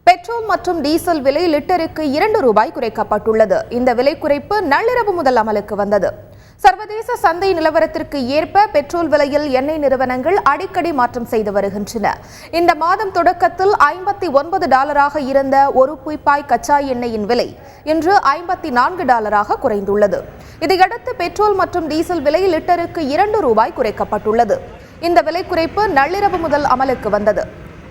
Petrol மற்றும் diesel விலை லிட்டருக்கு ₹2 குறைக்கப்பட்டுள்ளது. இந்த விலை குறைப்பு நள்ளிரவு முதல் அமலுக்கு வந்தது. சர்வதேச சந்தை நிலவரத்திற்கு ஏற்ப பெட்ரோல் விலையில் எண்ணெய் நிறுவனங்கள் அடிக்கடி மாற்றம் செய்து வருகின்றன. இந்த மாதம் தொடக்கத்தில் $59 இருந்த ஒரு பீப்பாய் கச்சா எண்ணெயின் விலை இன்று $54 குறைந்துள்ளது. இதையடுத்து பெட்ரோல் மற்றும் டீசல் விலை லிட்டருக்கு ₹2 குறைக்கப்பட்டுள்ளது. இந்த விலை குறைப்பு நள்ளிரவு முதல் அமலுக்கு வந்தது.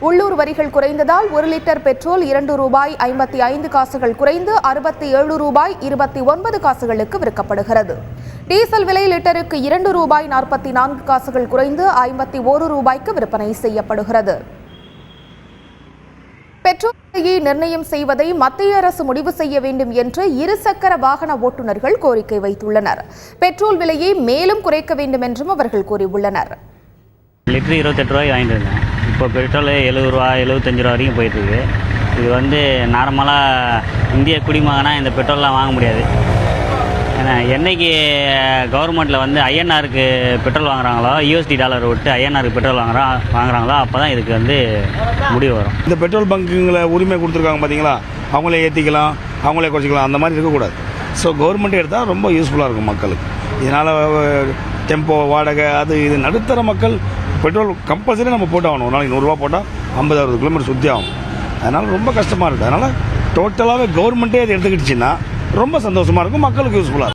உள்ளூர் வரிகள் குறைந்ததால் 1 லிட்டர் பெட்ரோல் ₹2.55 குறைந்து ₹67.29 விற்கப்படுகிறது. டீசல் விலை லிட்டருக்கு ₹2.44 குறைந்து ₹51 விற்பனை செய்யப்படுகிறது. பெட்ரோல் விலையை நிர்ணயம் செய்வதை மத்திய அரசு முடிவு செய்ய வேண்டும் என்று இருசக்கர வாகன ஓட்டுநர்கள் கோரிக்கை வைத்துள்ளனர். பெட்ரோல் விலையை மேலும் குறைக்க வேண்டும் என்றும் அவர்கள் கூறியுள்ளனர். லிட்டரு ₹28 வாங்கிட்டு இருந்தேன். இப்போ பெட்ரோல் ₹70 ₹75 வரைக்கும் போயிட்டுருக்கு. இது நார்மலாக இந்திய குடிமகனாக இந்த பெட்ரோல்லாம் வாங்க முடியாது. ஏன்னா என்னைக்கு கவர்மெண்ட்டில் ஐஎன்ஆருக்கு பெட்ரோல் வாங்குறாங்களோ, USD டாலர் விட்டு ஐஎன்ஆருக்கு பெட்ரோல் வாங்குறாங்களோ அப்போ தான் இதுக்கு முடிவு வரும். இந்த பெட்ரோல் பங்குங்களை உரிமை கொடுத்துருக்காங்க பார்த்தீங்களா, அவங்களே ஏற்றிக்கலாம், அவங்களே குறைச்சிக்கலாம், அந்த மாதிரி இருக்கக்கூடாது. ஸோ கவர்மெண்ட்டே எடுத்தால் ரொம்ப யூஸ்ஃபுல்லாக இருக்கும் மக்களுக்கு. இதனால் டெம்போ வாடகை அது இது நடுத்தர மக்கள் பெட்ரோல் கம்பல்சரி நம்ம போட்டாகணும். ஒரு நாளைக்கு ₹100 போட்டால் 50-60 கிலோமீட்டர் சுற்றி ஆகும். அதனால் ரொம்ப கஷ்டமாக இருக்குது. அதனால் டோட்டலாகவே கவர்மெண்ட்டே அதை எடுத்துக்கிட்டுச்சின்னா ரொம்ப சந்தோஷமாக இருக்கும், மக்களுக்கு யூஸ்ஃபுல்லாக இருக்கும்.